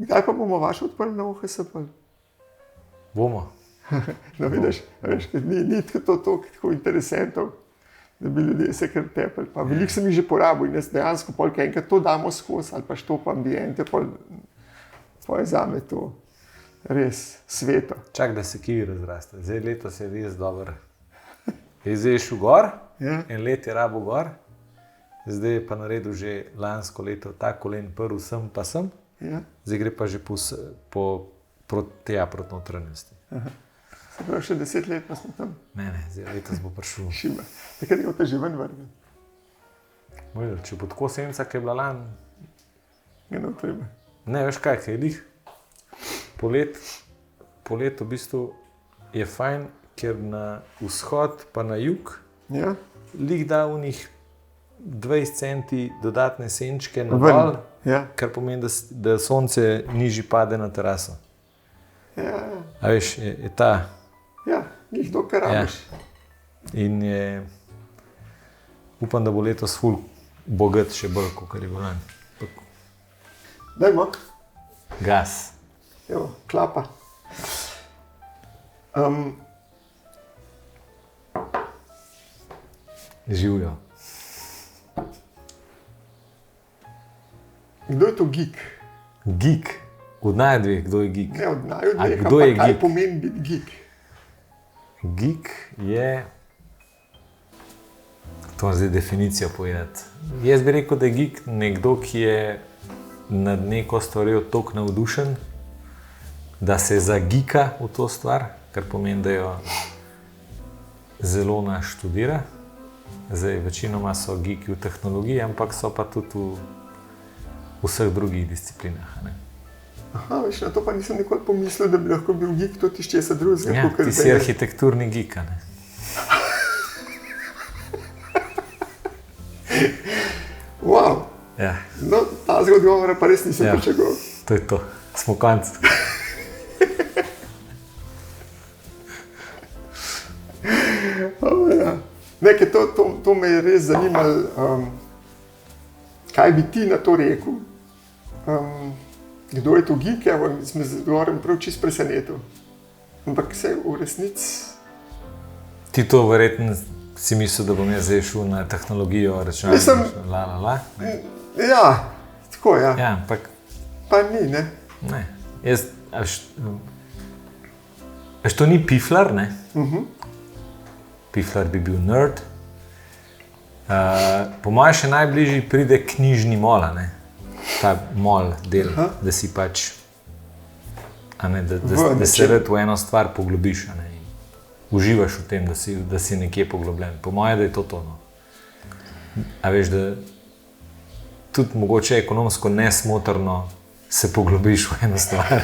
Kdaj pa bomo vaš odprli na OHSP? Bomo. No, vidiš, ni tako interesentov, da bi ljudje se kar tepli. Veliko sem jih že porabil in jaz dejansko polk enkrat to damo skozi ali pa štop ambijente, pa je zame to res sveto. Čak, da se kivi razraste. Zdaj letos je res dober. Zdaj je šel gor, en let je rabo gor, zdaj je pa naredil že lansko leto ta kolen prv sem pa sem, zdaj gre pa že proti notranjosti. Se pravi, še 10 let pa smo tam? Ne, zdaj letos bo prišel. Šima. Takrat je te že ven vrgel. Če bo tako senca, ki je bila lan. Ne, treba. Ne, veš kaj, kaj je lih. Polet v bistvu je fajn, ker na vzhod pa na jug lih da v njih 20 centi dodatne senčke na dol, kar pomeni, da sonce nižji pade na teraso. A veš, je ta... Ja, njih dokaj rabiš. In je... Upam, da bo letos ful bogat še bolj, kot je bil lani. Dajmo. Gas. Evo, klapa. Živijo. Kdo je to geek? Geek? Od najdveh, kdo je geek? Ne, od najdveh, kdo je kaj geek? pomeni biti geek? Geek je... To je zdaj definicija povedati. Jaz bi rekel, da je geek nekdo, ki je nad neko stvarjo toliko navdušen, da se zagika v to stvar, kar pomeni, da jo zelo naštudira. Zdaj, večinoma so geeki v tehnologiji, ampak so pa tudi v vseh drugih disciplinah. Ne? Aha, veš, na to pa nisem nikoli pomislil, da bi lahko bil geek tudi iz česa drugega. Ja, ti si arhitekturni geek, ne? Wow. Ja. No, ta odgovora pa res nisem pričakoval. To je to. Smo konc. Nekaj, to me je res zanimalo, kaj bi ti na to rekel, kdo je to geek, sem z odgovorom prav čisto presenetil. Ampak vse v resnici... Ti to verjetno si mislil, da bom jaz zdaj šel na tehnologijo, računalništvo, Ja, tako ja. Ja, ampak... Pa ni, ne? Ne. Jaz, to ni piflar, ne? Piflar bi bil nerd. Po mojem še najbližji pride knjižni mol, ne? Ta mol del, da si pač, da se rad v eno stvar poglobiš, ne? Uživaš v tem, da si nekje poglobljen. Po mojem, da je to tono. A veš, da tudi mogoče ekonomsko nesmotrno se poglobiš v eno stvar.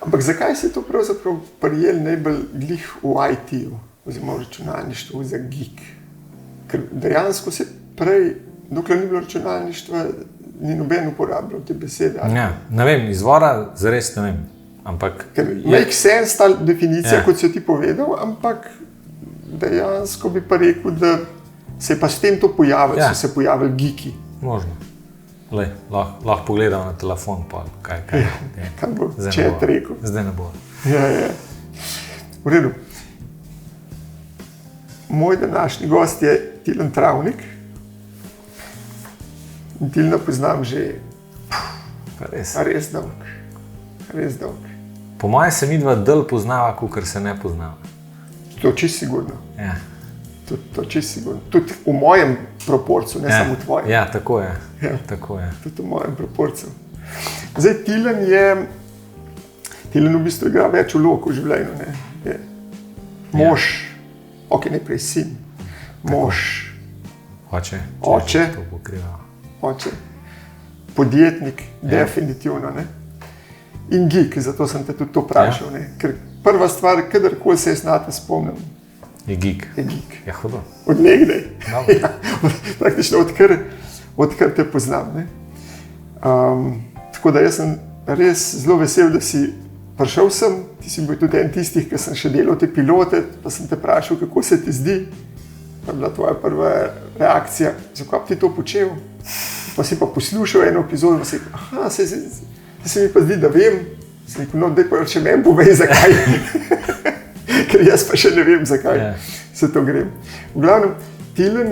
Ampak zakaj se je to pravzaprav prijel najbolj glih v IT-u, oziroma v računalništvu za geek? Ker dejansko se prej, dokler ni bilo računalništva, ni noben uporabljal te besede. Ja, ne vem, izvora zares ne vem. Ampak... Ker make sense ta definicija, kot si jo ti povedal, ampak dejansko bi pa rekel, da se je pa s tem to pojavilo, so se pojavili geeki. Možno. Lahko pogledam na telefon, pa kaj. Kaj bo chat rekel? Zdaj ne bo. Ja. V redu. Moj današnji gost je Tilen Travnik. In Tilna poznam že res dolg. Po mojem se midva dlj poznava, kakor se ne poznava. To čisto sigurno. Ja. To čisto sigurno. Tudi v mojem proporcu, ne samo v tvojem. Ja, tako je. Tako je. Tudi v mojem proporcu. Zdaj, Tilen v bistvu igra več vlog v življenju. Ne? Je mož, najprej sin, mož, oče, podjetnik, definitivno. Ne? In geek, zato sem te tudi to vprašal. Ker prva stvar, kadarkoli se jaz nate spomnim, je geek. Ja, hudo. Od nekdaj. Praktično odkar te poznam. Ne? Tako da jaz sem res zelo vesel, da si prišel sem. Ti si bil tudi en tistih, ki sem še delal te pilote, pa sem te vprašal, kako se ti zdi. Pa je bila tvoja prva reakcija, zakaj bi ti to počel. Pa si pa poslušal eno epizodo in si rekel, Se mi pa zdi, da vem, se mi pa no, daj pa še meni povej, zakaj. Ker jaz pa še ne vem, zakaj se to gre. V glavnem, Tilen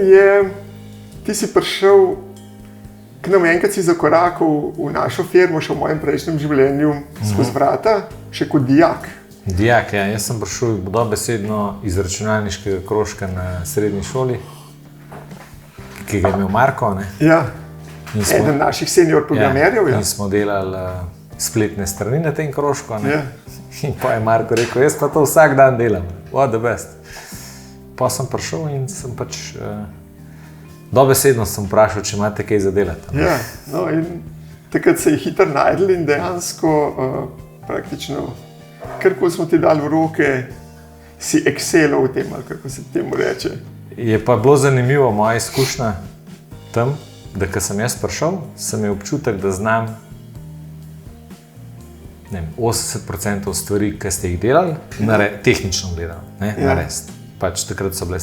ti si prišel k nam enkrat si zakorakal v našo firmo, še v mojem prejšnjem življenju, skozi vrata, še kot dijak. Dijak, ja. Jaz sem prišel dobesedno iz računalniškega krožka na srednji šoli, ki ga je imel Marko. Ne? Ja, eden naših senior programerjev. In smo delali spletne strani na tem krožku. In pa je Marko rekel, jaz pa to vsak dan delam, what the best. Pa sem prišel in sem pač dobesedno sem vprašal, če imate kaj za delati. Ja, no in takrat se je hitro najdel in dejansko praktično, karkoli smo ti dali v roke, si excelal v tem, ali kako se temu reče. Je pa bilo zanimivo moja izkušnja tam, da ko sem jaz prišel, sem imel občutek, da znam 80% stvari, ki ste jih delali, tehnično gledano, narediti. Pač takrat so bile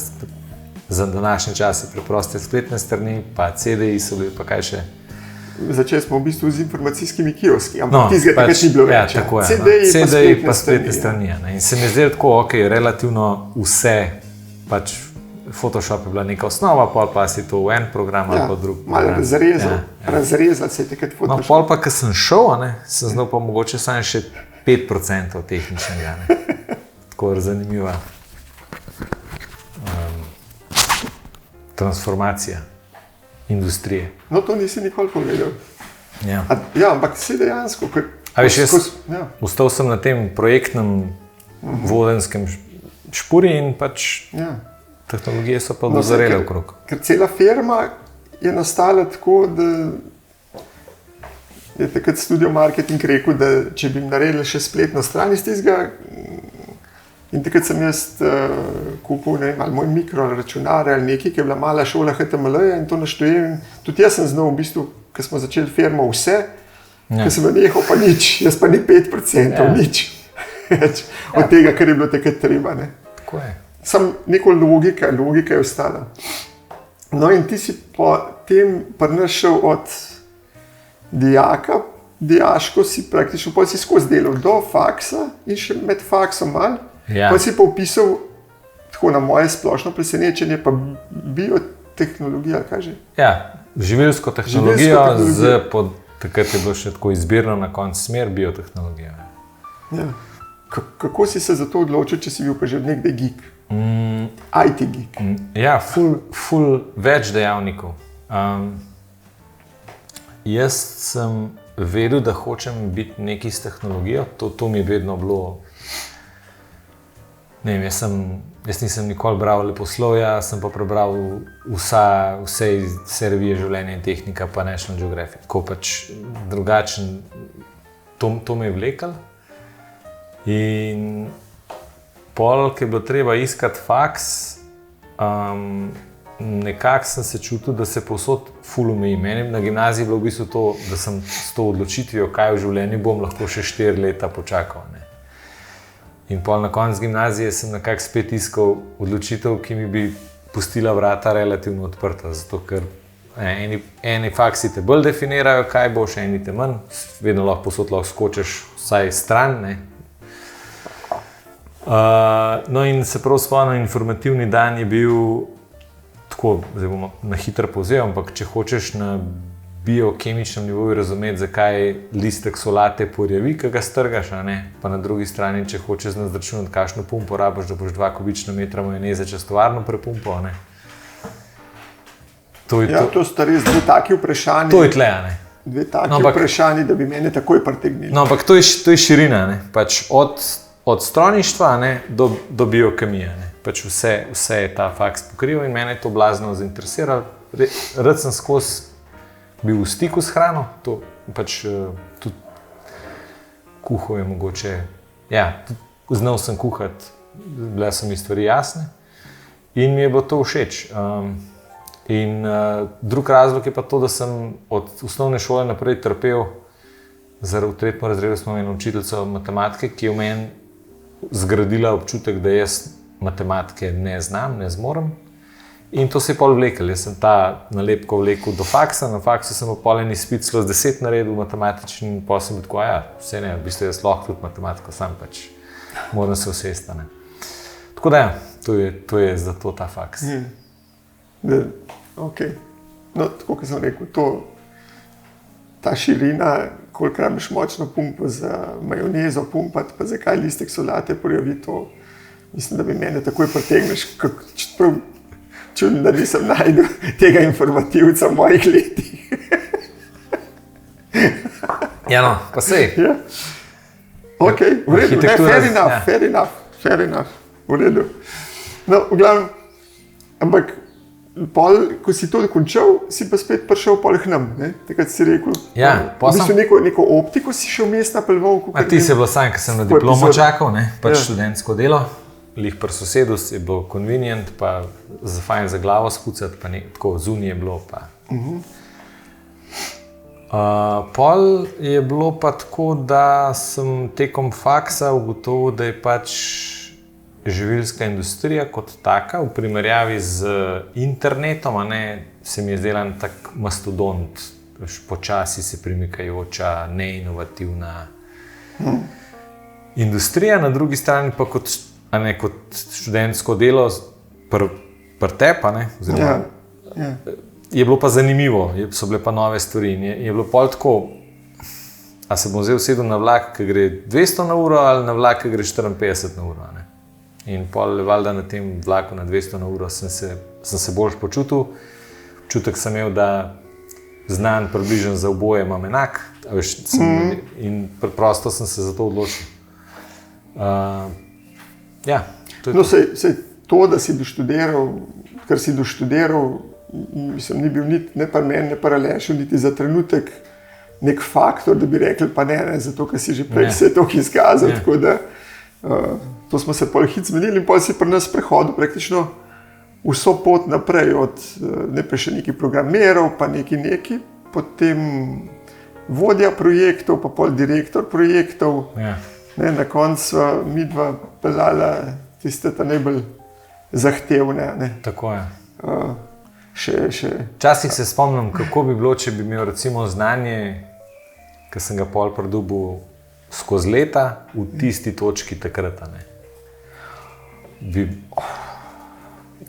za današnje čase preproste spletne strani, pa CD-ji so bili, pa kaj še. Začeli smo v bistvu z informacijskimi kioski, ampak tistega takrat ni bilo več. Tako je, CD-ji pa spletne strani. In se mi zdi tako, relativno vse, pač Photoshop je bila neka osnova, pol pa si to v en program ali pa drug program. Malo razrezal se je takrat Photoshop. No, pol pa, ko sem šel, sem znal pa mogoče samo še 5% tehničnega. Tako zanimiva transformacija industrije. No, to nisi nikoli povedal. Ja, ampak vse dejansko. Ostal sem na tem projektnem vodenskem špuri in pač tehnologije so pa dozorele okrog. Ker cela firma je nastala tako, da je takrat Studio Marketing rekel, da če bi naredili še spletno stran iz tistega, in takrat sem jaz kupil ali moj mikroračunar ali nekaj, ki je bila mala šola HTML-ja in to naštujem. Tudi jaz sem znal v bistvu, ko smo začeli firmo vse, ko sem nehal pa nič, jaz pa ni 5%, nič. Od tega, kar je bilo takrat treba. Tako je. Sam neko logika je ostala. No in ti si potem prišel od dijaka, dijaško si praktično, potem si skozi delal do faksa in še med faksom malo. Pa si pa opisal, tako na moje splošno presenečenje, pa biotehnologija, kaj že? Ja, živilsko tehnologijo, takrat je bilo še tako izbirno na koncu smer biotehnologija. Ja. Kako si se za to odločil, če si bil pa že nekdaj geek? IT geek. Ja, ful več dejavnikov. Jaz sem vedel, da hočem biti nekaj s tehnologijo, to mi je vedno bilo. Jaz nisem nikoli bral leposlovja, sem pa prebral vse revije Življenje in tehnika, pa National Geographic. Tako pač drugačen, to me je vlekalo. In pol, ki je bilo treba iskati faks, nekako sem se čutil, da se povsod ful omeji. Meni na gimnaziji je bilo v bistvu to, da sem s to odločitvijo, kaj v življenju bom, lahko še 4 leta počakal. In pol na koncu gimnazije sem nekako spet iskal odločitev, ki mi bi pustila vrata relativno odprta. Zato, ker eni faksi te bolj definirajo, kaj boš, eni te manj. Vedno lahko skočiš vsaj stran. No in se prav spomnim, informativni dan je bil tako, zdaj bomo na hitro povzel, ampak če hočeš na biokemičnem nivoju razumeti, zakaj listek solate porjavi, ki ga strgaš, pa na drugi strani, če hočeš izračunati, kakšno pumpo rabiš, da boš 2 kubična metra majoneze čez tovarno prepumpal. To sta res dve taki vprašanji. To je tle, Dve taki vprašanji, da bi mene takoj pritegnili. No, ampak to je širina, Pač od strojništva do biokemije. Pač vse je ta faks pokrival in mene je to blazno zainteresiralo. Rad sem skozi bil v stiku s hrano, to pač tudi kuhal je mogoče, znal sem kuhati, bile so mi stvari jasne in mi je bilo to všeč. Drug razlog je pa to, da sem od osnovne šole naprej trpel, v 3. razredu smo imeli učiteljico matematike, ki je v meni zgradila občutek, da jaz matematike ne znam, ne zmorem. In to se je pol vlekel. Jaz sem ta nalepko vlekel do faksa, na faksu sem pol en izpit celo z 10 naredil matematični in pol sem bil tako, vse ne, v bistvu jaz lahko tudi matematiko, sam pač moram se usesti. Tako da to je zato ta faks. Ok. No, tako kot sem rekel, ta širina, koliko rabiš močno pumpo za majonezo pumpati, pa za kaj listek solate porjavi, to mislim, da bi mene takoj pritegneš, čeprav čudno, da nisem najdel tega informativca v mojih letih. Ja, no, pa sej. Ja. Ok, v redu, fair enough, v redu. No, v glavnem, ampak pol, ko si to dokončal, si pa spet prišel pol k nam, ne? Takrat si rekel, v bistvu neko optiko si še vmes napelval. Ti si bilo sam, ker sem na diplomo čakal, ne? Pač študentsko delo. Lih pri sosedu je bilo convenient, pa fajn za glavo spucati, pa tako zunaj je bilo. Pol je bilo pa tako, da sem tekom faksa ugotovil, da je pač živilska industrija kot taka, v primerjavi z internetom, se mi je zdela tak mastodont, počasi se premikajoča, neinovativna industrija, na drugi strani pa kot študentsko delo pretepa, je bilo pa zanimivo, so bile pa nove stvari in je bilo pol tako, a se bom sedel na vlak, ki gre 200 na uro ali na vlak, ki gre 54 na uro. In pol valjda na tem vlaku na 200 na uro sem se bolj počutil. Občutek sem imel, da znan približen za oboje imam enak, in preprosto sem se za to odločil. Ja, to je no, sej to, da si doštudiral, kar si doštudiral, mislim, ni bil ne pa meni, ne pa Alešu, niti za trenutek nek faktor, da bi rekli, pa ne, zato, ker si že prej se je toliko izkazal, tako da to smo se pol hit zmenili in pol si pri nas prehodil praktično vso pot naprej, od najprej še nekih programerov, pa neki, potem vodja projektov, pa pol direktor projektov. Na koncu sva midva peljala tiste najbolj zahtevne. Tako je. Včasih se spomnim, kako bi bilo, če bi imel recimo znanje, ki sem ga pol pridobil skozi leta, v tisti točki takrat.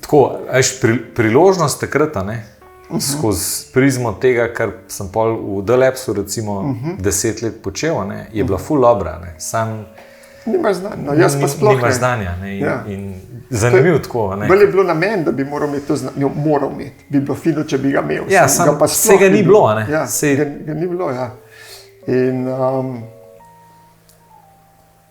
Tako, priložnost takrat, skozi prizmo tega, kar sem pol v Delapsu recimo 10 let počel, je bila ful dobra. Nimaš znanja, jaz pa sploh ne. Nimaš znanja in zanimiv tako. Bolj je bilo namen, da bi moral imeti to znanje, moral imeti, bi bilo fino, če bi ga imel. Ja, vse ga ni bilo. Ja, ga ni bilo, ja. In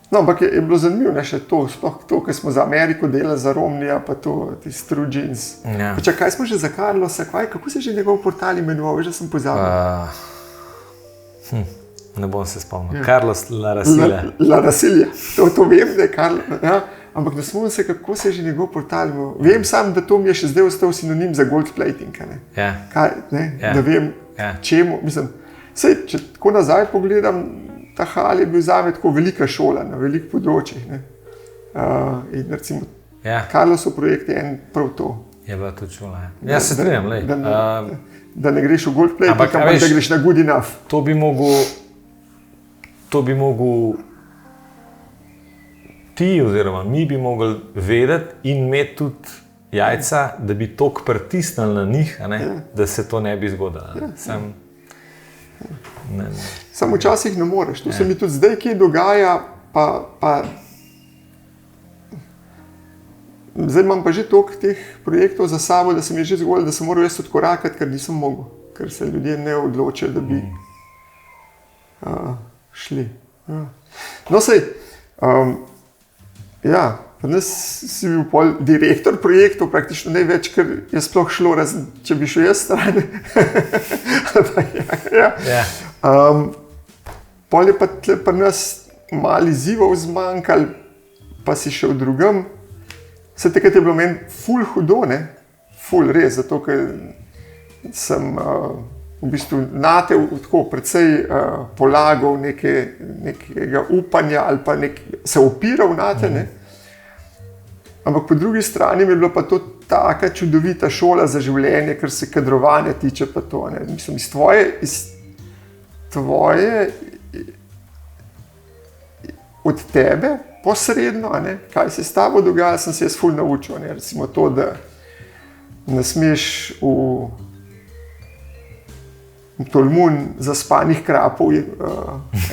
no, ampak je bilo zanimivo, še to, sploh to, ker smo za Ameriko delali, za Romnija, pa to, tisti True Jeans. Kaj smo že za Carlosa, kako se že njegov portal imenoval, veš, da sem pozabil? Ne bom se spomnil. Carlos La Rasilja. La Rasilja, to vem, da je Carlos, ampak ne spomnim se, kako se je že njegov portal imenoval. Vem sam, da to mi je še zdaj ostal sinonim za gold plating, da vem, čemu, mislim, sej, če tako nazaj pogledam, ta hal je bil zame tako velika šola na velikih področjih. In recimo, Carlosov projekt je en prav to. Je bila to šola, ja. Se strinjam, lej. Da ne greš v golf play, ampak da greš na good enough. To bi mogel ti oziroma mi bi mogli vedeti in imeti tudi jajca, da bi toliko pritisnili na njih, da se to ne bi zgodilo. Samo včasih ne moreš, to se mi tudi zdaj kje dogaja, pa zdaj imam pa že toliko teh projektov za sabo, da se mi je že zgodilo, da sem moral jaz odkorakati, ker nisem mogel, ker se ljudje ne odločijo, da bi šli. No sej, pri nas si bil pol direktor projektov, praktično največ, ker je sploh šlo, razen če bi šel jaz stran. Pol je pa tle pri nas malo izzivov zmanjkalo, pa si šel drugam. Vse takrat je bilo meni ful hudo, ful res, zato ker sem v bistvu nate tako precej polagal nekega upanja ali pa se opiral nate. Ampak po drugi strani mi je bila pa to taka čudovita šola za življenje, kar se kadrovanja tiče pa to. Ne. Mislim, iz tvoje od tebe posredno, ne, kaj se s tabo dogaja, sem se jaz ful naučil. Ne. Recimo to, da ne smeš v tolmun zaspanih krapov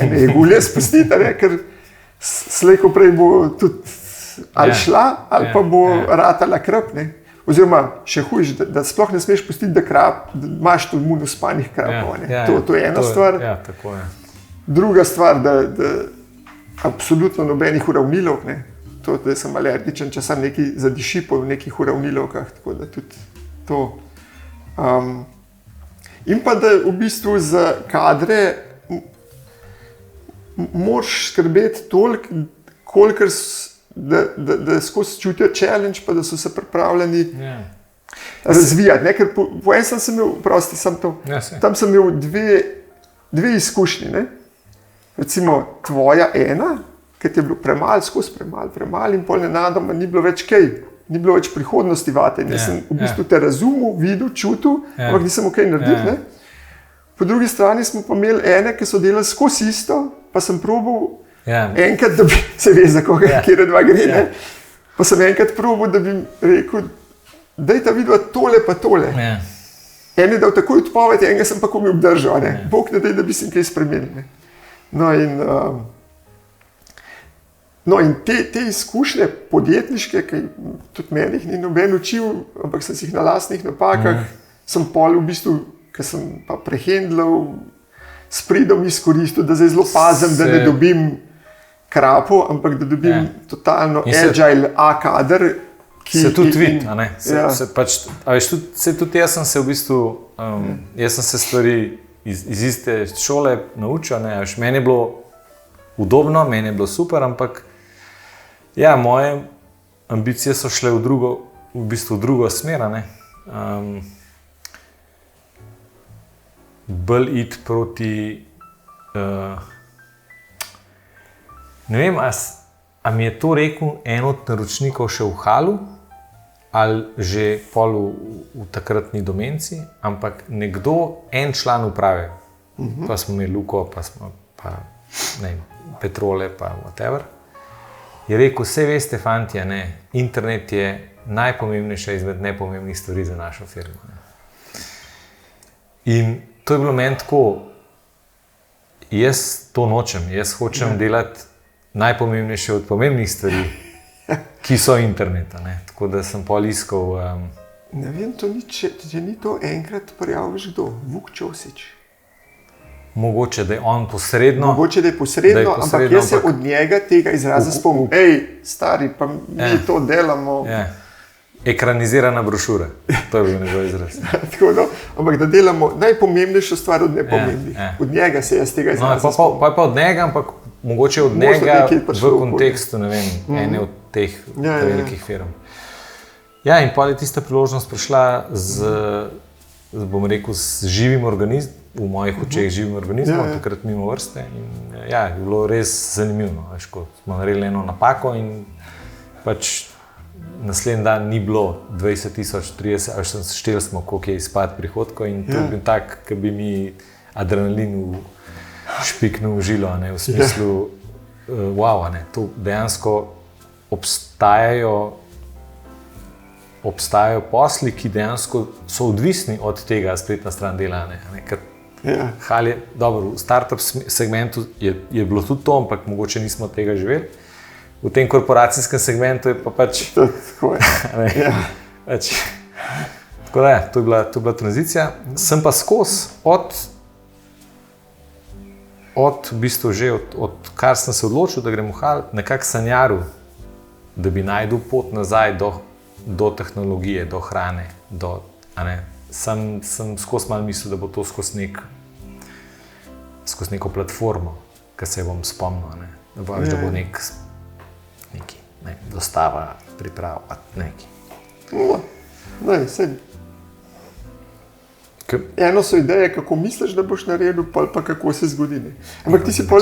ene jegulje spustiti, ne, ker slej ko prej bo tudi ali šla, ali pa bo ratala krap. Ne. Oziroma, še hujš, da sploh ne smeš pustiti, da imaš tolmun uspanih krapov. To je ena stvar. Ja, tako je. Druga stvar, da absolutno nobenih uravnilovk, ne. To, da sem alergičen, če sem nekaj zadiši po nekih uravnilovkah, tako da tudi to. In pa da v bistvu za kadre moraš skrbeti toliko, kolikor da skozi čutijo challenge, pa da so se pripravljeni razvijati. Ne? Ker po enem sem imel, prosti, tam sem imel dve izkušnji. Ne? Recimo tvoja ena, ki ti je bilo premalo, skozi premalo in pol nenadoma ni bilo več kaj, ni bilo več prihodnosti vate. Jaz sem v bistvu te razumel, videl, čutil, ampak nisem kaj naredil. Ne? Po drugi strani smo pa imeli ene, ki so delali skozi isto, pa sem probal enkrat, da bi se veš, za koga, kjer dva gre. Ne? Pa sem enkrat probal, da bi rekel, daj ta vidva tole pa tole. En je dal takoj odpoved, enega sem pa komi obdržal. Ne? Bog ne daj, da bi se kaj spremenil. Ne? No in te izkušnje podjetniške, ki tudi meni jih ni noben učil, ampak sem si jih na lastnih napakah, sem pol v bistvu, ki sem pa prehendlal, s pridom izkoristil, da zdaj zelo pazim, da ne dobim krapo, ampak da dobim totalno agile A-kader. Se tudi vidi, a ne? Tudi jaz sem se v bistvu, jaz sem se stvari iz iste šole naučil, ne? Meni je bilo udobno, meni je bilo super, ampak ja, moje ambicije so šle v drugo smer, ne? Bolj iti proti, ne vem, a mi je to rekel en od naročnikov še v Halu, ali že pol v takratni Domenci, ampak nekdo, en član uprave, pa smo imeli Luko, pa smo pa, ne vem, Petrole, pa whatever, je rekel, vse veste, fantje, ne, internet je najpomembnejša izmed nepomembnih stvari za našo firmo. Ne. In to je bilo meni tako, jaz to nočem, jaz hočem delati najpomembnejše od pomembnih stvari, ki so interneta. Ne. Tako da sem pol iskal... Ne vem, če ni to enkrat prijavil kdo, Vuk Čosič. Mogoče, da je on posredno. Ampak jaz se od njega tega izraza spomnim. Stari, pa mi to delamo. Ekranizirana brošura, to je bil njegov izraz. Ampak da delamo najpomembnejšo stvar od nepomembnih. Od njega se jaz tega izraza spomnim. Pa od njega, ampak mogoče od njega v kontekstu, ne vem, ene od teh velikih firm. Ja, in pa je tista priložnost prišla z živim organizmom, v mojih očeh živim organizmom, takrat mimo vrste. In ja, je bilo res zanimivo. Ko smo naredili eno napako in pač naslednji dan ni bilo 20,000, 30, ali šteli smo, koliko je izpad prihodkov in to je bil tak, ki bi mi adrenalin špiknil v žilo, ne, v smislu, wow, ne, to dejansko obstajajo posli, ki dejansko so odvisni od tega spletna stran dela. Hal je, dobro, v startup segmentu je bilo tudi to, ampak mogoče nismo tega živeli. V tem korporacijskem segmentu je pa pač... Tako je. Tako da je, to je bila tranzicija. Sem pa skozi od v bistvu že od kar sem se odločil, da grem v Hal, nekako sanjaril, da bi najdel pot nazaj do tehnologije, do hrane, sem skozi malo mislil, da bo to skozi neko platformo, ki se bom spomnil, da bo neki dostava, priprava, neki. Eno so ideje, kako misliš, da boš naredil, pa kako se zgodi. Ampak ti si pol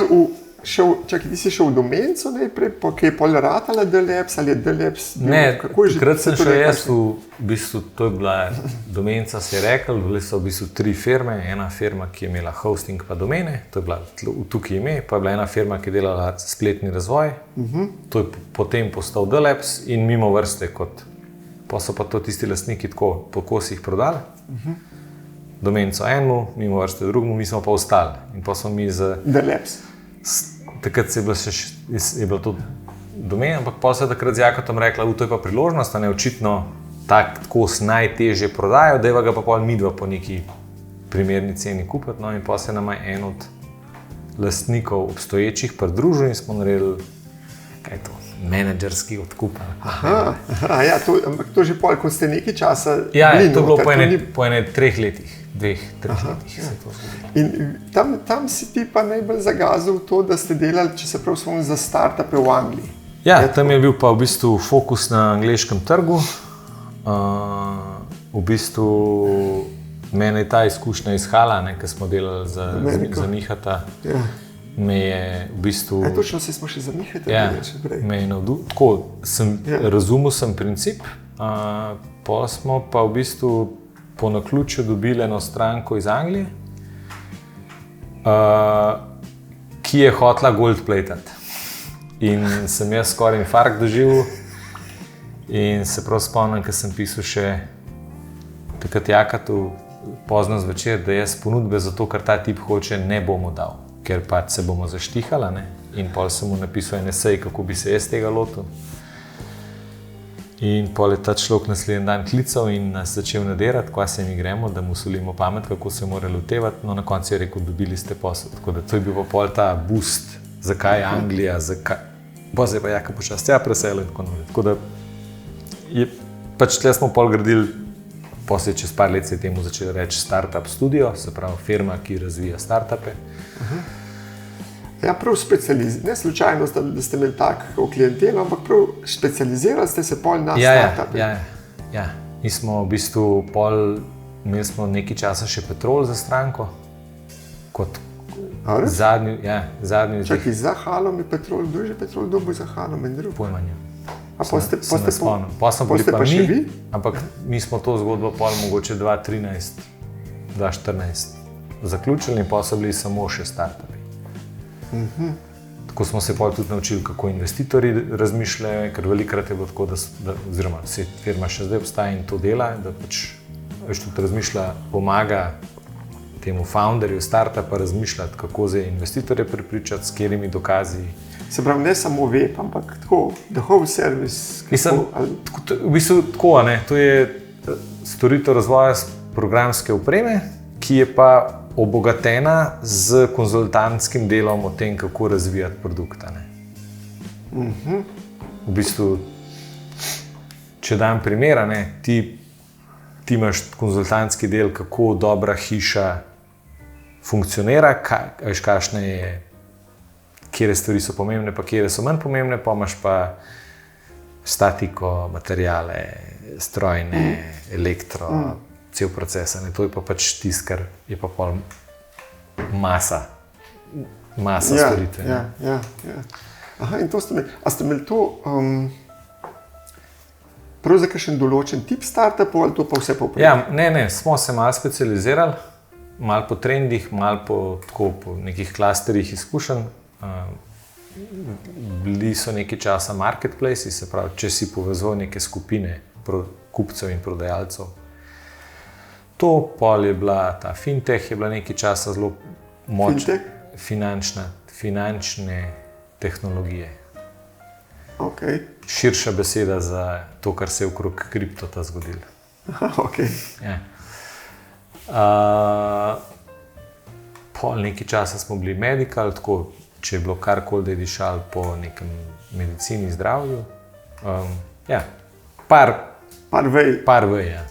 ti si šel v Domenco najprej, pa kaj je pol ratala DLabs ali je DLabs? Ne, takrat sem šel jaz v bistvu, to je bila Domenca, se je rekel, bile so v bistvu 3 firme, ena firma, ki je imela hosting pa domene, to je bila tukaj ime, pa je bila ena firma, ki je delala spletni razvoj, to je potem postal DLabs in mimo vrste kot, pa so pa to tisti lastniki tako po kosih prodali. Domenco enemu, mimo vrste drugemu, mi smo pa ostali. In pa smo mi z DLabs. Takrat je bilo to domen, ampak pa se takrat z Jakotom rekla, to je pa priložnost, ne očitno tako najtežje prodajo, da je ga pa pol midva po neki primerni ceni kupiti. No in pa se nam je en od lastnikov obstoječih pridružil in smo naredili, kaj je to, menedžerski odkup. Ja, ampak to že pol, ko ste nekaj časa ja, bili. To je bilo po ene 3 letih. 2-3 letih se je to zgodilo. In tam si ti pa najbolj zagazil to, da ste delali, če se prav spomnim, za startupe v Angliji. Ja, tam je bil pa v bistvu fokus na angleškem trgu. V bistvu mene je ta izkušnja izhala, ker smo delali za Mihata. Ja. Me je v bistvu... Točno se smo še za Mihata delali še prej. Me je navdušil. Tako, razumel sem princip, pa smo pa v bistvu po naključju dobili eno stranko iz Anglije, ki je hotela gold platati. In sem jaz skoraj infarkt doživel in se prav spomnim, ker sem pisal še takrat Jakatu pozno zvečer, da jaz ponudbe za to, kar ta tip hoče, ne bomo dal, ker pač se bomo zaštihala, ne? In pol sem mu napisal en esej, kako bi se jaz tega lotil. In pol je ta človek naslednji dan klical in nas začel nadirati, kva se mi gremo, da mu solimo pamet, kako se mora lotevati. No, na koncu je rekel, dobili ste posel. Tako da to je bil pa pol ta boost, zakaj Anglija, zakaj... Pa zdaj pa Jaka počast, ja, preselil in tako naprej. Tako da je pač tle smo pol gradili, poslej čez par let se je temu začeli reči startup studio, se pravi firma, ki razvija startupe. Ja, prav ne slučajno, da ste imeli tako klientelo, ampak prav specializirali ste se pol na startupe. Ja. Mi smo v bistvu imeli smo nekaj časa še Petrol za stranko, kot zadnji. Čakaj, za Halom je Petrol, kdo je že Petrol dobil za Halom in drug? Pojmanje. Pa ste pa še vi? Ampak mi smo to zgodbo pol mogoče 2013, 2014 zaključili in pa so bili samo še startupi. Tako smo se tudi naučili, kako investitorji razmišljajo, ker velikokrat je bilo tako, oziroma se firma še zdaj obstaja in to dela, da pač tudi razmišlja, pomaga temu founderju startupa razmišljati, kako zdaj investitorje prepričati, s katerimi dokazi. Se pravi, ne samo web, ampak tako, the whole service. V bistvu tako, to je storitev razvoja programske opreme, ki je pa obogatena z konzultantskim delom o tem, kako razvijati produkta. V bistvu, če dam primer, ti imaš konzultantski del, kako dobra hiša funkcionira, kje stvari so pomembne, pa kje so manj pomembne, pa imaš pa statiko, materiale, strojne, elektro, cel proces. To je pa pač tisto, kar je pa pol masa storitve. Ja. Aha, in to ste imeli. A ste imeli to prav za kakšen določen tip startupov ali to pa vse povprek? Ja, ne, smo se malo specializirali, malo po trendih, malo po nekih klasterjih izkušenj. Bili so nekaj časa marketplaci, se pravi, če si povezal neke skupine kupcev in prodajalcev. To pol je bila ta fintech, je bila nekaj časa zelo močna. Finančne tehnologije. Okay. Širša beseda za to, kar se je okrog kriptota zgodilo. Okay. Ja. Pol nekaj časa smo bili medical, tako, če je bilo karkoli, da je dišal po nekem medicini, zdravju. Par vej, ja.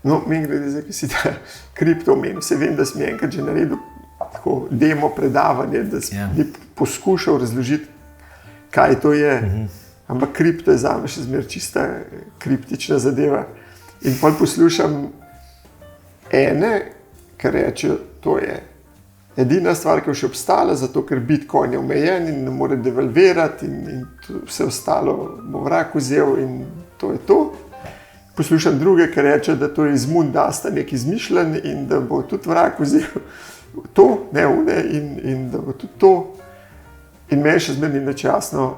No, mi glede zdaj, ki si ta kripto omenil, se vem, da sem enkrat že naredil tako demo predavanje, da sem poskušal razložiti, kaj to je. Ampak kripto je zame še zmeraj čista kriptična zadeva. In pol poslušam ene, ki rečejo, to je edina stvar, ki je še obstala, zato ker Bitcoin je omejen in ne more devalvirati in vse ostalo bo vrak vzel in to je to. Poslušam druge, ki reče, da to je iz Mundasta nek izmišljen in da bo tudi vrak vzel to, ne une in da bo tudi to. In meni še zmeraj ni nič jasno,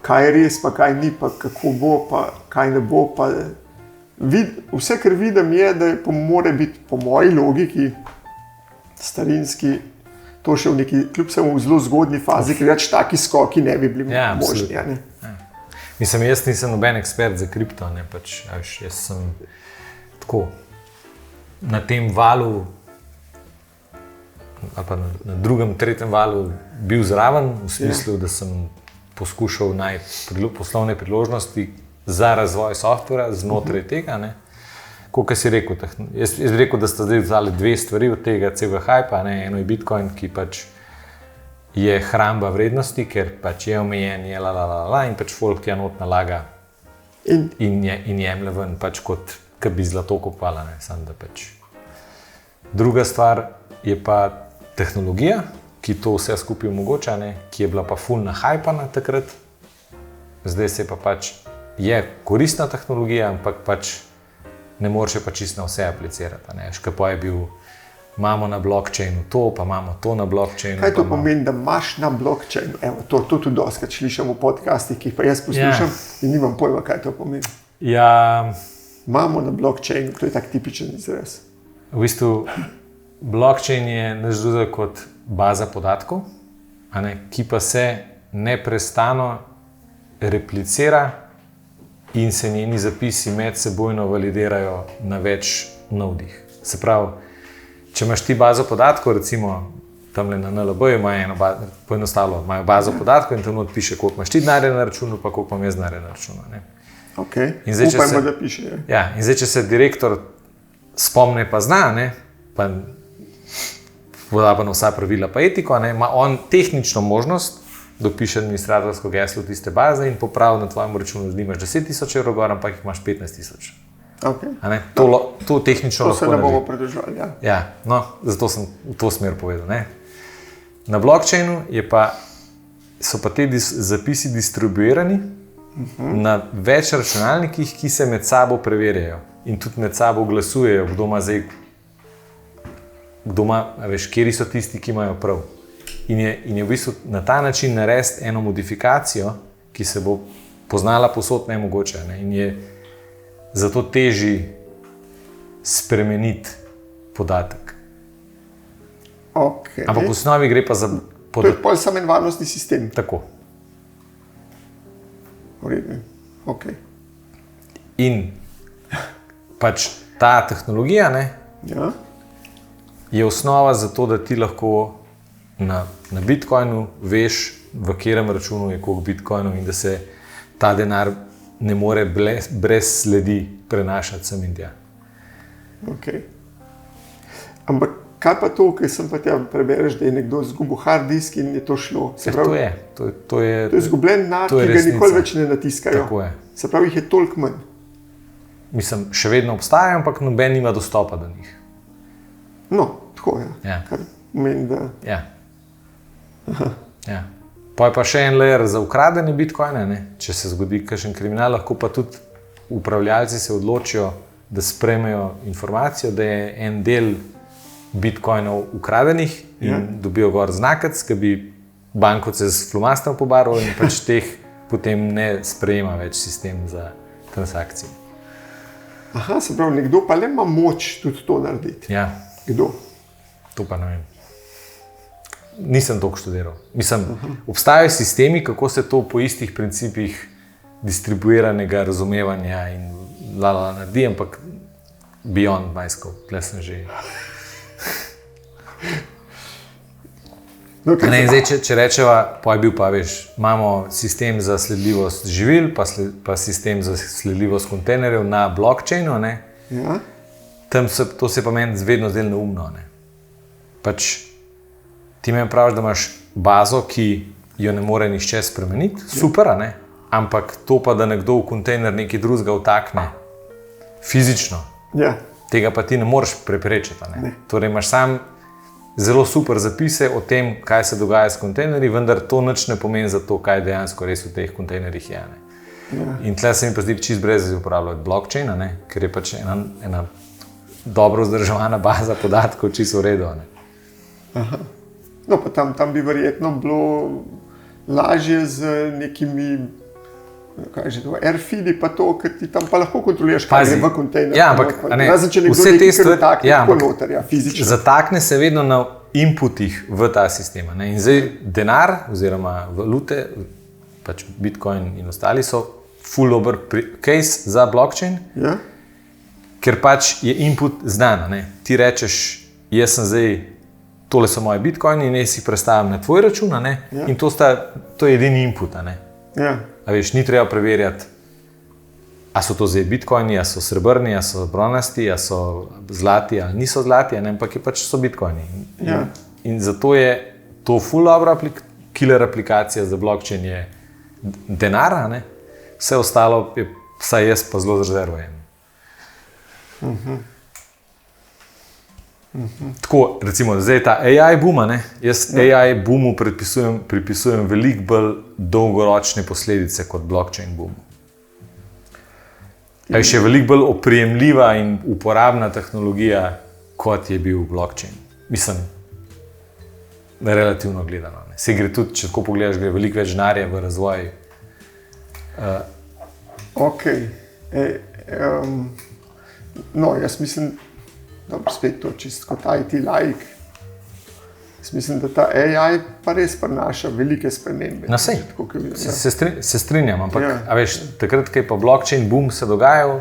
kaj je res, pa kaj ni, pa kako bo, pa kaj ne bo. Pa vse, kar vidim, je, da mora biti po moji logiki starinski to še v neki, kljub samo v zelo zgodnji fazi, ker več taki skoki ne bi bili možni. Ja. Mislim, jaz nisem noben ekspert za kripto, ne, pač, jaz sem tako na tem valu, ali pa na drugem, tretjem valu bil zraven, v smislu, da sem poskušal najti poslovne priložnosti za razvoj softvera znotraj tega. Kot si rekel, jaz bi rekel, da sta zdaj vzali dve stvari od tega celega hypa. Eno je Bitcoin, ki pač je hramba vrednosti, ker pač je omejen, je in pač folk tja not nalaga in jemlje ven, pač kot bi zlato kopala. Pač. Druga stvar je pa tehnologija, ki to vse skupaj omogoča, ki je bila pa ful nahajpana takrat. Zdaj se pa pač je koristna tehnologija, ampak pač ne moreš pa čisto na vse aplicirati. Še pa je bil, imamo na blockchainu to, pa imamo to na blockchainu. Kaj to pomeni, da imaš na blockchainu? Evo, to tudi doskrat slišim v podcastih, ki jih pa jaz poslušam in nimam pojma, kaj to pomeni. Ja. Imamo na blockchainu, to je tak tipičen izraz. V bistvu, blockchain je nič drugega kot baza podatkov, ki pa se neprestano replicira in se njeni zapisi medsebojno validirajo na več nodih. Se pravi, če imaš ti bazo podatkov, recimo tamle na NLB imajo poenostavljeno, imajo bazo podatkov in tam not piše, koliko imaš ti denarja na računu, pa koliko imam jaz denarja na računu. Okay. Upajmo, da piše. Ja, in zdaj, če se direktor spomne pa zna, pa voda pa na vsa pravila pa etiko, ima on tehnično možnost, da piše administratorsko geslo tiste baze in popravi na tvojem računu, da imaš 10,000 evrov gor, ampak jih imaš 15,000. Okay. To tehnično to lahko se ne bomo pridržali. Ja, no, zato sem v to smer povedal. Na blockchainu so pa te zapisi distribuirani na več računalnikih, ki se med sabo preverjajo in tudi med sabo glasujejo, kdo ima, kjeri so tisti, ki imajo prav. In je v bistvu na ta način narediti eno modifikacijo, ki se bo poznala povsod nemogoče. In je zato težji spremeniti podatek. Okay. Ampak v osnovi gre pa za podatek. To je pol samo en varnostni sistem. Tako. Okay. In pač ta tehnologija je osnova za to, da ti lahko na Bitcoinu veš, v katerem računu je koliko Bitcoinov in da se ta denar ne more brez sledi prenašati sem in tja. Okay. Ampak kaj pa to, ker sem pa tja prebereš, da je nekdo izgubil hard disk in je to šlo? To je izgubljen denar, ki ga nikoli več ne natiskajo. Tako je. Se pravi, jih je toliko manj. Mislim, še vedno obstajajo, ampak noben nima dostopa do njih. No, tako je. Ja. Kar meni, da... Ja. Ja. Pa je pa še en layer za ukradene bitcoine. Če se zgodi kakšen kriminal, lahko pa tudi upravljalci se odločijo, da sprejmejo informacijo, da je en del bitcoinov ukradenih in dobijo gor znakec, ki bi bankovce z flomastom pobarval in pač teh potem ne sprejema več sistem za transakcije. Aha, se pravi, nekdo pa le ima moč tudi to narediti. Ja. Kdo? To pa ne vem. Nisem toliko študiral. Mislim, obstajajo sistemi, kako se to po istih principih distribuiranega razumevanja in naredi, ampak beyond majskov, tle sem že... Zdaj, če rečeva, pa je bil pa, imamo sistem za sledljivost živil, pa sistem za sledljivost kontejnerjev na blockchainu, Ja. To se pa meni vedno zdelo neumno. Pač ti meni praviš, da imaš bazo, ki jo ne more nihče spremeniti, super, ampak to pa, da nekdo v kontejner nekaj drugega vtakne, fizično, Tega pa ti ne moreš preprečiti. Ne? Torej imaš sam zelo super zapise o tem, kaj se dogaja s kontejnerji, vendar to nič ne pomeni za to, kaj dejansko res v teh kontejnerjih je. In tle se mi pa zdi čist brez uporabljati blockchaina, ne? Ker je pač ena dobro vzdrževana baza podatkov čisto v redu. Aha. No, pa tam bi verjetno bilo lažje z nekimi airfeedi, pa to, ker ti tam pa lahko kontroliraš, kaj je v kontejnerju. Ja, ampak vse te stvari, zatakne se vedno na inputih v ta sistem. Ne? In zdaj denar oziroma valute, pač Bitcoin in ostali so full over case za blockchain, ker pač je input znan. Ne? Ti rečeš, jaz sem zdaj, tole so moje Bitcoini in jaz jih predstavim na tvoj račun, in to je edini input. A veš, ni treba preverjati, a so to zdaj Bitcoini, a so srebrni, a so bronasti, a so zlati, ali niso zlati, ampak je pač so Bitcoini. In zato je to full dobra killer aplikacija za blockchain je denar, vse ostalo je, vsaj jaz pa zelo rezervujem. Tako, recimo, zdaj ta AI boom, jaz AI boomu pripisujem veliko bolj dolgoročne posledice kot blockchain boomu. Je še veliko bolj oprijemljiva in uporabna tehnologija, kot je bil blockchain. Mislim, relativno gledano. Se gre tudi, če tako pogledaš, gre veliko več denarja v razvoj. No, jaz mislim, dobro, spet to čisto kot IT laik. Jaz mislim, da ta AI pa res prinaša velike spremembe. Na sej, se strinjam, ampak a veš, takrat, ko je pa blockchain boom se dogajal,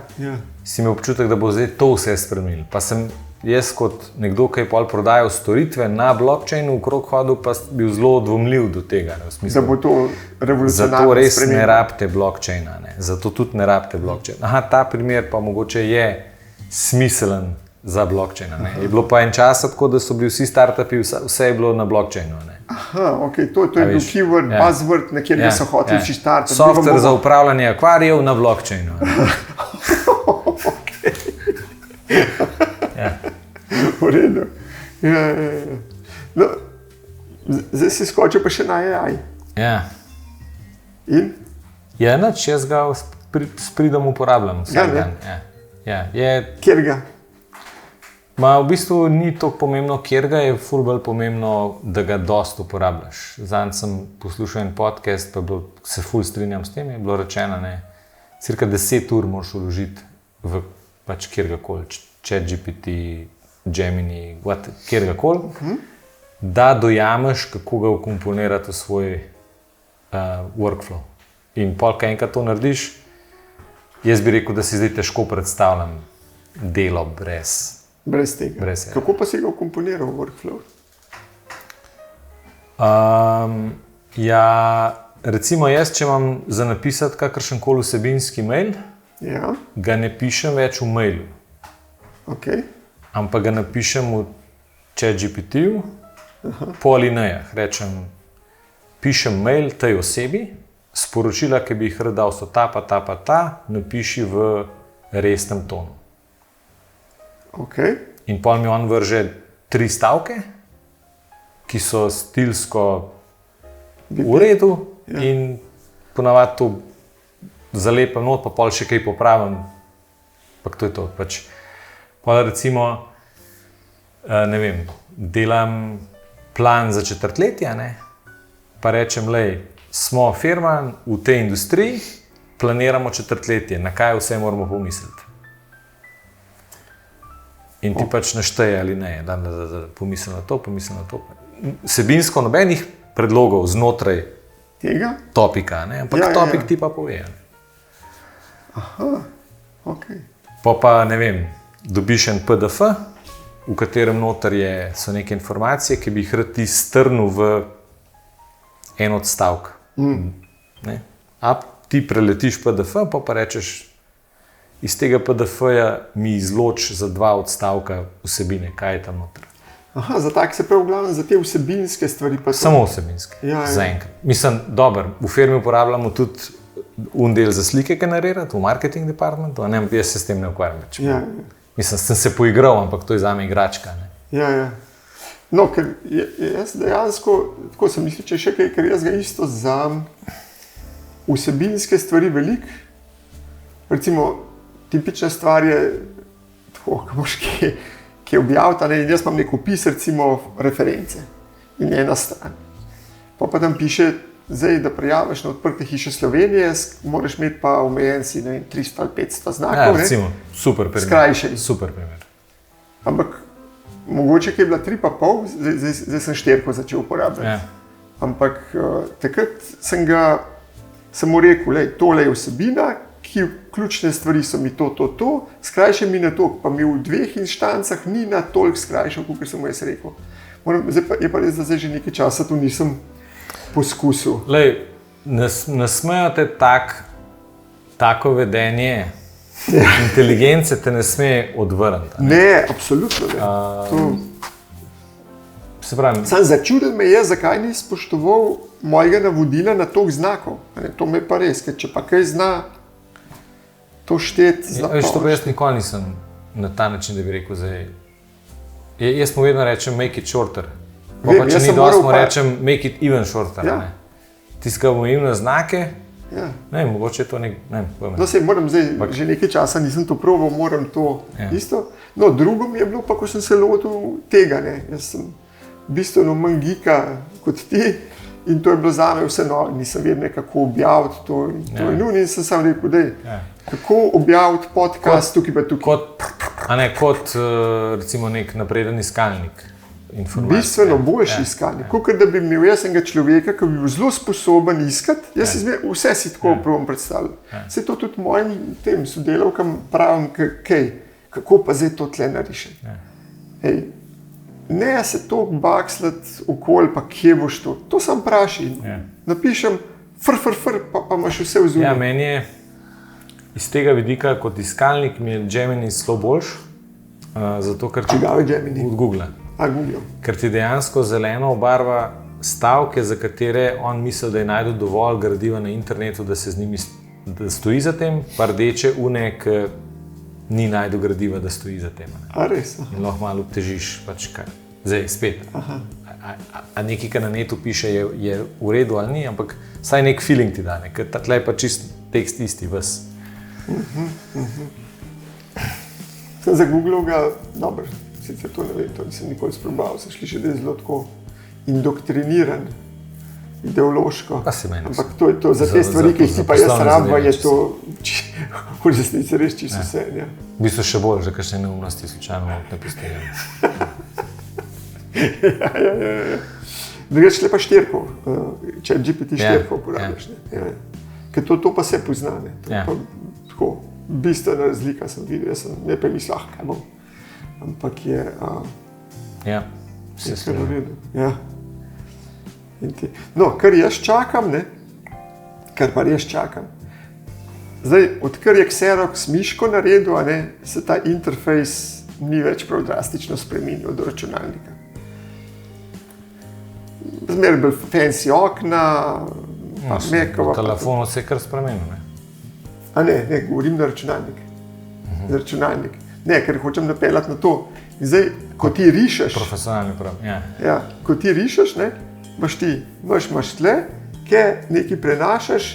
si imel občutek, da bo zdaj to vse spremenil. Pa sem jaz kot nekdo, ki je pol prodajal storitve na blockchainu okrog hodil, pa bil zelo dvomljiv do tega. Da bo to revolucionarno zato res spremenil. ne rabite blockchaina, zato tudi ne rabite blockchaina. Aha, ta primer pa mogoče je smiselen za blockchain. Je bilo pa en čas tako, da so bili vsi startupi, vse je bilo na blockchainu. Aha, to je bil keyword, buzzword, nekjer, da so hoteli vsi startupi. Software za upravljanje akvarijev na blockchainu. V redu. No, zdaj si skočil pa še na AI. In? Ja, nič, jaz ga s pridom uporabljam vsak dan. Kjer ga? V bistvu ni toliko pomembno, kjer ga je, ful bolj pomembno, da ga dost uporabljaš. Zanj sem poslušal en podcast, pa se ful strinjam s tem, je bilo rečeno, cirka 10 ur moraš vložiti v pač kjergakoli, ChatGPT, Gemini, kjergakoli, da dojameš, kako ga vkomponirati v svoj workflow. In pol, kaj enkrat to narediš, jaz bi rekel, da si zdaj težko predstavljam delo brez tega. Kako pa si ga vkomponiral v workflow? Recimo jaz, če imam za napisati kakršenkoli vsebinski mail, ga ne pišem več v mailu. Ampak ga napišem v ChatGPT-ju po alinejah. Rečem, pišem mail tej osebi, sporočila, ki bi jih rad dal, so ta, napiši v resnem tonu. In pol mi on vrže 3 stavke, ki so stilsko v redu in ponavadi to zalepem not, pa pol še kaj popravim, pa to je to. Pol recimo, ne vem, delam plan za četrtletje, pa rečem, smo firma v tej industriji, planiramo četrtletje, na kaj vse moramo pomisliti. In ti pač našteje ali ne, da pomisli na to. Vsebinsko nobenih predlogov znotraj tega topika, ampak topik ti pa pove. Pa ne vem, dobiš en PDF, v katerem noter so neke informacije, ki bi jih rad ti strnil v en odstavek. A ti preletiš PDF, pa rečeš, iz tega PDF-ja mi izloči za 2 odstavka vsebine, kaj je tam noter. Za tak se prav v glavnem za te vsebinske stvari pa to? Samo vsebinske, zaenkrat. Mislim, dobro, v firmi uporabljamo tudi del za slike generirati, v marketing departmentu, jaz se s tem ne ukvarjam več. Mislim, sem se poigral, ampak to je zame igračka. Ne? Ja, ja. No, ker jaz dejansko, tako sem mislil, če še kaj, ker jaz ga isto za vsebinske stvari veliko. Recimo, tipična stvar je, tako, ko boš kje objaviti, ne, in jaz imam nek opis, recimo, reference in ena stran. Pa tam piše, zdaj, da prijaviš na Odprte hiše Slovenije, moraš imeti pa omejen si 300 ali 500 znakov. Ja, recimo, super primer. Skrajšeni. Super primer. Ampak mogoče, ki je bila 3,5, zdaj sem 4 začel uporabljati. Ja. Ampak takrat sem mu rekel, lej, tole je vsebina, ključne stvari so mi to, skrajšaj mi na to, pa mi v 2 instancah ni na toliko skrajšal, kot sem mu jaz rekel. Zdaj je pa res, da zdaj že nekaj časa tu nisem poskusil. Lej, ne smejo te tako vedenje, inteligence te ne sme odvrniti. Ne, absolutno ne. Se pravi, Sam začudil me je, zakaj ni spoštoval mojega navodila na toliko znakov. To me je pa res, ker če pa kaj zna to šteti. Veš, to pa jaz nikoli nisem na ta način, da bi rekel zdaj. Jaz mu vedno rečem make it shorter. Pa če ni dosti, mu rečem make it even shorter. Ja. Tiskamo jim na znake, Ja. ne, mogoče je to nek, ne, pojme. No, sej moram zdaj, že nekaj časa nisem to probal, moram to isto. No, drugo mi je bilo pa, ko sem se lotil tega, ne. Jaz sem bistveno manj geeka kot ti in to je bilo zame vse novo. Nisem vedel, kako objaviti to in nujno in sem sam rekel, dej, kako objaviti podcast tukaj pa tukaj. Kot recimo nek napreden iskalnik. Bistveno boljši iskalnik, kot da bi imel jaz enega človeka, ki bi bil zelo sposoben iskati. Jaz vse si tako probam predstavljati. Se to tudi mojim tem sodelavkam pravim, kako pa zdaj to tle narišem. Ne se toliko bakslati okoli, pa kje boš to. To sam vprašaj. Napišem pa imaš vse v zunaj. Ja, meni je iz tega vidika kot iskalnik mi je Gemini zelo boljš, zato ker Čigav je Gemini? Od Google. Ker ti dejansko zeleno obarva stavke, za katere on misli, da je najdel dovolj gradiva na internetu, da se z njimi da stoji za tem, pa rdeče ki ni najdel gradiva, da stoji za tem. A res? In lahko malo obtežiš, pač kaj. Zdaj spet. A nekaj, kar na netu piše, je v redu ali ni, ampak saj nek feeling ti da, ker tle je pa čist tekst isti ves. Sem za Google ga, dobro. Sicer to ne vem, to nisem nikoli sprobal, se sliši, da je zelo tako indoktriniran, ideološko. Pa si meni. Ampak to je to, za te stvari, ki jih ti pa jaz rabva, je to v resnici res čisto vse. V bistvu še bolj, že kakšne neumnosti slučajno ne postavljam. Ja. Drugače le pa 4, če GPT 4 uporabiš. Ker to pa se pozna. To je pa tako bistvena razlika, sem videl, jaz sem ne pa mislil, kaj bom. Ampak je vse v redu. Ja. No, kar jaz čakam, zdaj, odkar je Xerox miško naredil, se ta interfejs ni več prav drastično spremenil do računalnika. Zmeraj bolj fancy okna, pa Macova. V telefonu se je kar spremenil, ne? A ne, govorim na računalnik. Na računalnik. Ne, ker hočem napeljati na to. In zdaj, ko ti rišeš, profesionalni program, ko ti rišeš, imaš tle, ki nekaj prenašaš,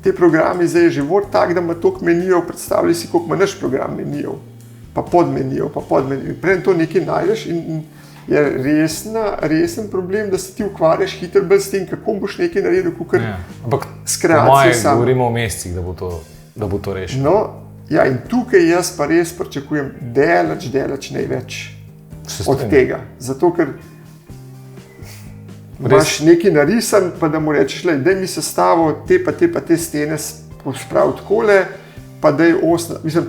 te programi zdaj je život tak, da ima toliko menijev, predstavljaj si, koliko ima naš program menijev, pa podmenijev. Prej to nekaj najdeš in je resen problem, da se ti ukvarjaš hitro bolj s tem, kako boš nekaj naredil, kakor s kreacijo. Po moje govorimo o mesecih, da bo to rešil. No, ja, in tukaj jaz pa res pričakujem delač največ od tega. Zato, ker imaš nekaj narisan, pa da mu rečeš, daj mi sestavo te pa te stene pospravi takole, pa daj osna. Mislim,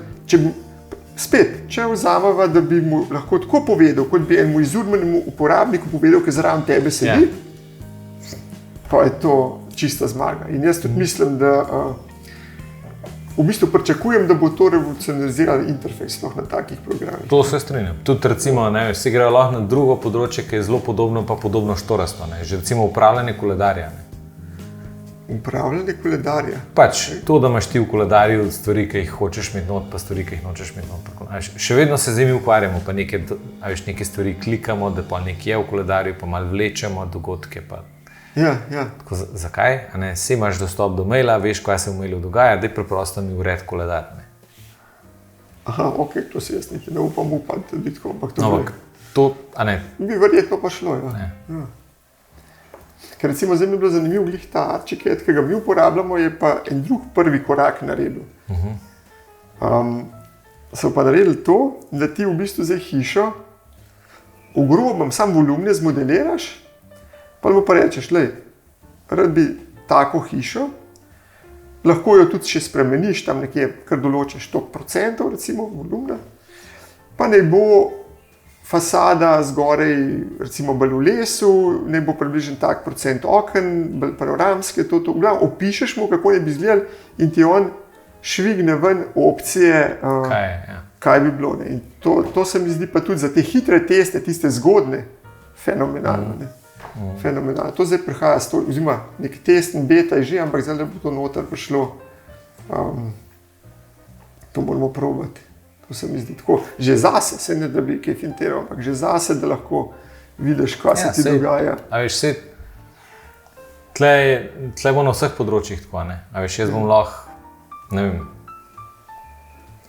če vzameva, da bi mu lahko tako povedal, kot bi enemu izurbenemu uporabniku povedal, ki zraven tebe sedi, pa je to čista zmaga. In jaz tudi mislim, da v bistvu pričakujem, da bo to revolucionariziralo interfejs sploh na takih programih. To se strinjam. Tudi recimo, se grejo lahko na drugo področje, ki je zelo podobno, pa podobno štorasto. Že recimo upravljanje koledarja. Upravljanje koledarja. Pač to, da imaš ti v koledarju stvari, ki jih hočeš imeti not, pa stvari, ki jih nočeš imeti not. Še vedno se z njimi ukvarjamo, pa neke stvari klikamo, da pa nekje je v koledarju, pa malo vlečemo dogodke. Pa. Ja. Tako, zakaj? Vse imaš dostop do maila, veš, kaj se v mailu dogaja, da je preprosto mi ured koledar. Aha, ok, to si jaz nekaj ne upam upati, da bi tako, ampak to bi verjetno pa šlo, ja. Ker recimo zdaj mi je bilo zanimivo, glih ta Archicad, ki ga mi uporabljamo, je pa en drug prvi korak naredil. So pa naredili to, da ti v bistvu zdaj hišo v grobem sam volumne zmodeliraš, pa mu pa rečeš, lej, rad bi tako hišo, lahko jo tudi še spremeniš, tam nekje, kar določiš 100% recimo volumna, pa naj bo fasada zgorej, recimo bolj v lesu, naj bo približno tak procent oken, bolj panoramske, to. Opišeš mu, kako ne bi izgledali in ti on švigne ven opcije, kaj bi bilo. Ne. In to se mi zdi pa tudi za te hitre teste, tiste zgodne, fenomenalno. Fenomenalno. To zdaj prihaja, oziroma nek test in beta je že, ampak zdaj bo to noter prišlo. To moramo probati. To se mi zdi tako, že zase, se ne da bi kaj finteral, ampak že zase, da lahko vidiš, kaj se ti dogaja. A veš, tle bo na vseh področjih tako, ne? A veš, jaz bom lahko, ne vem,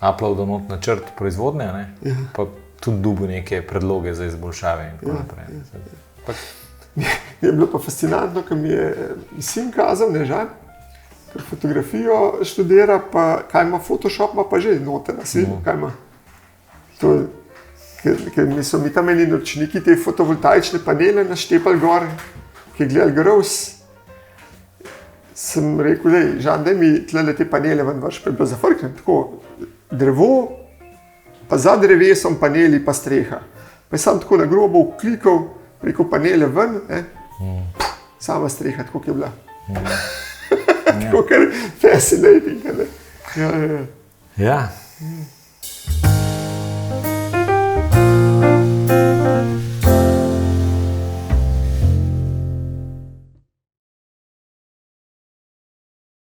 uploadal not načrt proizvodnje, ne? Pa tudi dobil neke predloge za izboljšave in tako naprej. Mi je bilo pa fascinantno, ko mi je sin kazal, ne žal, ker fotografijo študira, pa kaj ima Photoshop, ima pa že noter na srednjo, kaj ima. Ker so mi tam imeli naročniki te fotovoltaične panele naštepali gor, ki je gledali Gross. Sem rekel, Žan, daj mi tlele te panele ven vrš, pa je bilo zafrknjeno, tako drevo, pa za drevesom paneli, pa streha. Pa je sam tako na grobo vklikal, rekel panele ven, sama streha, tako je bila. Tako kar fascinating. Ja.